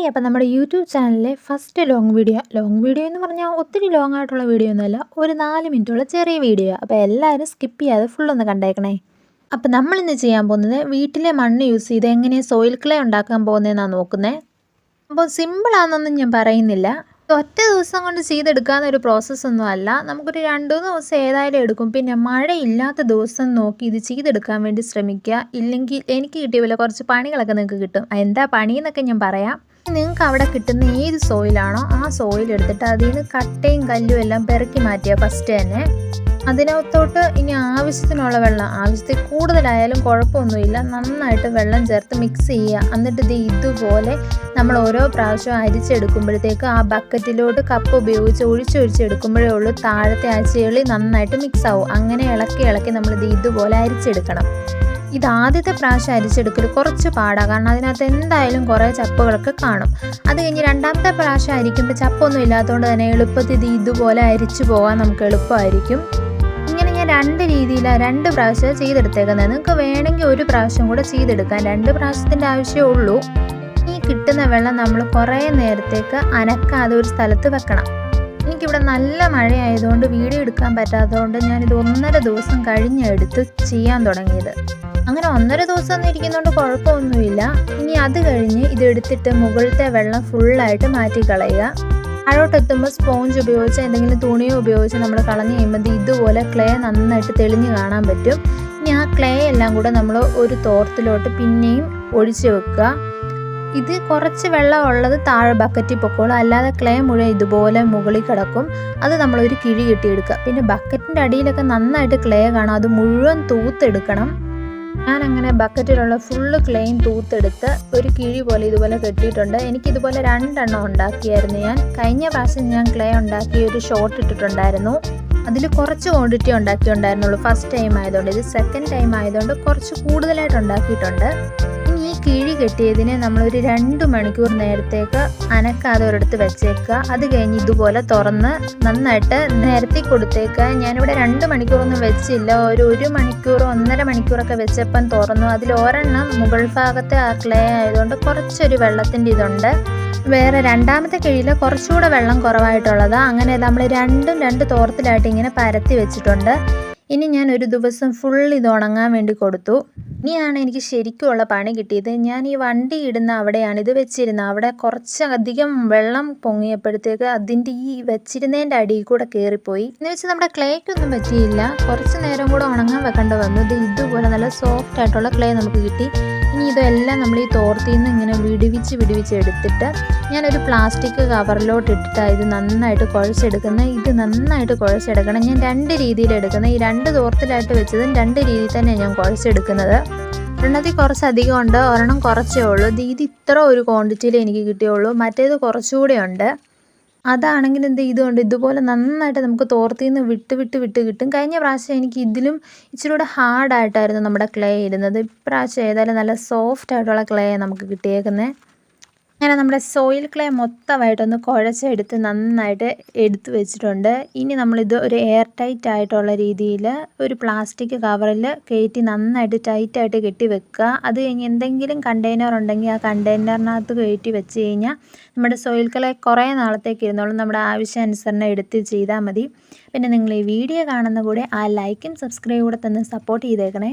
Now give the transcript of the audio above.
Hi അപ്പോൾ നമ്മുടെ YouTube ചാനലിലെ ഫസ്റ്റ് ലോങ് വീഡിയോ എന്ന് പറഞ്ഞാൽ ഒത്തിരി ലോങ് ആയിട്ടുള്ള വീഡിയോ ഒന്നുമല്ല, ഒരു 4 മിനിറ്റുള്ള ചെറിയ വീഡിയോ. അപ്പോൾ എല്ലാവരും സ്കിപ്പ് ചെയ്യാതെ ഫുള്ളൊന്ന് കണ്ടേക്കണേ. അപ്പോൾ നമ്മളിന്ന് ചെയ്യാൻ പോകുന്നത് വീട്ടിലെ മണ്ണ് യൂസ് ചെയ്ത് എങ്ങനെ സോയിൽ ക്ലേ ഉണ്ടാക്കാൻ പോകുന്നതെന്നാണ് നോക്കുന്നത്. അപ്പോൾ സിമ്പിളാണെന്നൊന്നും ഞാൻ പറയുന്നില്ല, ഒറ്റ ദിവസം കൊണ്ട് ചെയ്തെടുക്കാവുന്ന ഒരു പ്രോസസ്സൊന്നും അല്ല. നമുക്കൊരു 2-3 ദിവസം ഏതായാലും എടുക്കും. പിന്നെ മഴയില്ലാത്ത ദിവസം നോക്കി ഇത് ചെയ്തെടുക്കാൻ വേണ്ടി ശ്രമിക്കുക. ഇല്ലെങ്കിൽ എനിക്ക് കിട്ടിയ പോലെ കുറച്ച് പണികളൊക്കെ നിങ്ങൾക്ക് കിട്ടും. എന്താ പണിയെന്നൊക്കെ ഞാൻ പറയാം. നിങ്ങൾക്ക് അവിടെ കിട്ടുന്ന ഏത് സോയിലാണോ ആ സോയിൽ എടുത്തിട്ട് അതിൽ നിന്ന് കട്ടയും കല്ലും എല്ലാം പെറുക്കി മാറ്റുക ഫസ്റ്റ് തന്നെ. അതിനകത്തോട്ട് ഇനി ആവശ്യത്തിനുള്ള വെള്ളം, ആവശ്യത്തിൽ കൂടുതലായാലും കുഴപ്പമൊന്നുമില്ല, നന്നായിട്ട് വെള്ളം ചേർത്ത് മിക്സ് ചെയ്യുക. എന്നിട്ട് ഇത് ഇതുപോലെ നമ്മൾ ഓരോ പ്രാവശ്യം അരിച്ചെടുക്കുമ്പോഴത്തേക്ക് ആ ബക്കറ്റിലോട്ട് കപ്പ് ഉപയോഗിച്ച് ഒഴിച്ചെടുക്കുമ്പോഴേ ഉള്ളൂ താഴത്തെ ആ ചെളി നന്നായിട്ട് മിക്സ് ആവും. അങ്ങനെ ഇളക്കി നമ്മളിത് ഇതുപോലെ അരിച്ചെടുക്കണം. ഇത് ആദ്യത്തെ പ്രാവശ്യം അരിച്ചെടുക്കൽ കുറച്ച് പാടാണ്, കാരണം അതിനകത്ത് എന്തായാലും കുറേ ചപ്പുകളൊക്കെ കാണും. അത് കഴിഞ്ഞ് രണ്ടാമത്തെ പ്രാവശ്യം അരിക്കുമ്പോൾ ചപ്പൊന്നും ഇല്ലാത്തതുകൊണ്ട് തന്നെ എളുപ്പത്തിൽ ഇത് ഇതുപോലെ അരിച്ചു പോകാൻ നമുക്ക് എളുപ്പമായിരിക്കും. ഇങ്ങനെ ഞാൻ 2 രീതിയിലാണ് 2 പ്രാവശ്യം ചെയ്തെടുത്തേക്കുന്നത്. നിങ്ങൾക്ക് വേണമെങ്കിൽ 1 പ്രാവശ്യം കൂടെ ചെയ്തെടുക്കാം. 2 പ്രാവശ്യത്തിൻ്റെ ആവശ്യമേ ഉള്ളൂ. ഈ കിട്ടുന്ന വെള്ളം നമ്മൾ കുറേ നേരത്തേക്ക് അനക്കാതെ ഒരു സ്ഥലത്ത് വെക്കണം. എനിക്കിവിടെ നല്ല മഴയായതുകൊണ്ട് വീഡിയോ എടുക്കാൻ പറ്റാത്തതുകൊണ്ട് ഞാനിത് 1.5 ദിവസം കഴിഞ്ഞെടുത്ത് ചെയ്യാൻ തുടങ്ങിയത്. അങ്ങനെ 1.5 ദിവസം ഒന്നും ഇരിക്കുന്നതുകൊണ്ട് കുഴപ്പമൊന്നുമില്ല. ഇനി അത് കഴിഞ്ഞ് ഇതെടുത്തിട്ട് മുകളിലത്തെ വെള്ളം ഫുള്ളായിട്ട് മാറ്റിക്കളയുക. താഴോട്ടെത്തുമ്പോൾ സ്പോഞ്ച് ഉപയോഗിച്ച് എന്തെങ്കിലും തുണിയോ ഉപയോഗിച്ച് നമ്മൾ കളഞ്ഞ് കഴിയുമ്പോൾ ഇതുപോലെ ക്ലേ നന്നായിട്ട് തെളിഞ്ഞ് കാണാൻ പറ്റും. ഇനി ആ ക്ലേ എല്ലാം കൂടെ നമ്മൾ ഒരു തോർത്തിലോട്ട് പിന്നെയും ഒഴിച്ച് വെക്കുക. ഇത് കുറച്ച് വെള്ളം ഉള്ളത് താഴെ ബക്കറ്റിൽ പൊക്കോളും, അല്ലാതെ ക്ലേ മുഴുവൻ ഇതുപോലെ മുകളിൽ കിടക്കും. അത് നമ്മളൊരു കിഴി കെട്ടിയെടുക്കുക. പിന്നെ ബക്കറ്റിൻ്റെ അടിയിലൊക്കെ നന്നായിട്ട് ക്ലേ കാണും, അത് മുഴുവൻ തൂത്തെടുക്കണം. ഞാനങ്ങനെ ബക്കറ്റിലുള്ള ഫുള്ള് ക്ലേയും തൂത്തെടുത്ത് ഒരു കിഴി പോലെ ഇതുപോലെ കെട്ടിയിട്ടുണ്ട്. എനിക്കിതുപോലെ 2 എണ്ണം ഉണ്ടാക്കിയായിരുന്നു. ഞാൻ കഴിഞ്ഞ പ്രാവശ്യം ഞാൻ ക്ലേ ഉണ്ടാക്കി ഒരു ഷോർട്ട് ഇട്ടിട്ടുണ്ടായിരുന്നു. അതിൽ കുറച്ച് ക്വാണ്ടിറ്റി ഉണ്ടാക്കിയിട്ടുണ്ടായിരുന്നുള്ളൂ ഫസ്റ്റ് ടൈം ആയതുകൊണ്ട്. ഇത് സെക്കൻഡ് ടൈം ആയതുകൊണ്ട് കുറച്ച് കൂടുതലായിട്ട് ഉണ്ടാക്കിയിട്ടുണ്ട്. ഇനി ഈ കിഴി കെട്ടിയതിനെ നമ്മളൊരു 2 മണിക്കൂർ നേരത്തേക്ക് അനക്കാതെ ഒരിടത്ത് വെച്ചേക്കുക. അത് കഴിഞ്ഞ് ഇതുപോലെ തുറന്ന് നന്നായിട്ട് നിരത്തി കൊടുത്തേക്കുക. ഞാനിവിടെ 2 മണിക്കൂറൊന്നും വെച്ചില്ല, ഒരു 1 മണിക്കൂർ 1.5 മണിക്കൂറൊക്കെ വെച്ചപ്പം തുറന്നു. അതിൽ ഒരെണ്ണം മുകൾ ഭാഗത്തെ ആ ക്ലേ ആയതുകൊണ്ട് കുറച്ചൊരു വെള്ളത്തിൻ്റെ ഇതുണ്ട്. വേറെ രണ്ടാമത്തെ കിഴിയിൽ കുറച്ചുകൂടെ വെള്ളം കുറവായിട്ടുള്ളതാണ്. അങ്ങനെ നമ്മൾ 2 തോർത്തിലായിട്ട് ഇങ്ങനെ പരത്തി വെച്ചിട്ടുണ്ട്. ഇനി ഞാൻ ഒരു ദിവസം ഫുൾ ഇത് ഉണങ്ങാൻ വേണ്ടി കൊടുത്തു. ഇനിയാണ് എനിക്ക് ശരിക്കുമുള്ള പണി കിട്ടിയത്. ഞാൻ ഈ വണ്ടി ഇടുന്ന അവിടെയാണ് ഇത് വെച്ചിരുന്നത്. അവിടെ കുറച്ചധികം വെള്ളം പൊങ്ങിയപ്പോഴത്തേക്ക് അതിൻ്റെ ഈ വെച്ചിരുന്നതിൻ്റെ അടിയിൽ കൂടെ കയറിപ്പോയി. എന്ന് വെച്ചാൽ നമ്മുടെ ക്ലേക്കൊന്നും പറ്റിയില്ല. കുറച്ച് നേരം കൂടെ ഉണങ്ങാൻ വെക്കേണ്ട വന്നു. ഇത് ഇതുപോലെ നല്ല സോഫ്റ്റ് ആയിട്ടുള്ള ക്ലേ നമുക്ക് കിട്ടി. ഇനി ഇതെല്ലാം നമ്മൾ ഈ തോർത്തിൽ നിന്ന് ഇങ്ങനെ വിടിവിച്ച് എടുത്തിട്ട് ഞാനൊരു പ്ലാസ്റ്റിക് കവറിലോട്ട് ഇട്ടിട്ടാണ് ഇത് നന്നായിട്ട് കുഴച്ചെടുക്കുന്നത്. ഇത് നന്നായിട്ട് കുഴച്ചെടുക്കണം. ഞാൻ 2 രീതിയിൽ എടുക്കുന്നത്. ഈ 2 തോർത്തിലായിട്ട് വെച്ചതും 2 രീതിയിൽ തന്നെ ഞാൻ കുഴച്ചെടുക്കുന്നത്. ഒരെണ്ണത്തിൽ കുറച്ചധികം ഉണ്ട്, ഒരെണ്ണം കുറച്ചേ ഉള്ളൂ. ഇത് ഇത്ര ഒരു ക്വാണ്ടിറ്റിയിൽ എനിക്ക് കിട്ടിയുള്ളൂ. മറ്റേത് കുറച്ചുകൂടെ ഉണ്ട്. അതാണെങ്കിൽ ഇതുകൊണ്ട് ഇതുപോലെ നന്നായിട്ട് നമുക്ക് തോർത്തിൽ നിന്ന് വിട്ട് കിട്ടും. കഴിഞ്ഞ പ്രാവശ്യം എനിക്ക് ഇതിലും ഇച്ചിരി കൂടെ ഹാർഡായിട്ടായിരുന്നു നമ്മുടെ ക്ലേ ഇരുന്നത്. ഇപ്രാവശ്യം ഏതായാലും നല്ല സോഫ്റ്റ് ആയിട്ടുള്ള ക്ലേ നമുക്ക് കിട്ടിയേക്കുന്നത്. അങ്ങനെ നമ്മുടെ സോയിൽ ക്ലേ മൊത്തമായിട്ടൊന്ന് കുഴച്ചെടുത്ത് നന്നായിട്ട് എടുത്ത് വെച്ചിട്ടുണ്ട്. ഇനി നമ്മളിത് ഒരു എയർ ടൈറ്റ് ആയിട്ടുള്ള രീതിയിൽ ഒരു പ്ലാസ്റ്റിക് കവറിൽ കയറ്റി നന്നായിട്ട് ടൈറ്റായിട്ട് കെട്ടി വെക്കുക. അത് കഴിഞ്ഞ് എന്തെങ്കിലും കണ്ടെയ്നർ ഉണ്ടെങ്കിൽ ആ കണ്ടെയ്നറിനകത്ത് കയറ്റി വെച്ച് കഴിഞ്ഞാൽ നമ്മുടെ സോയിൽ ക്ലേ കുറേ നാളത്തേക്ക് ഇരുന്നോളും. നമ്മുടെ ആവശ്യാനുസരണം എടുത്ത് ചെയ്താൽ മതി. പിന്നെ നിങ്ങൾ ഈ വീഡിയോ കാണുന്ന കൂടെ ആ ലൈക്കും സബ്സ്ക്രൈബും കൂടെ തന്നെ സപ്പോർട്ട് ചെയ്തേക്കണേ.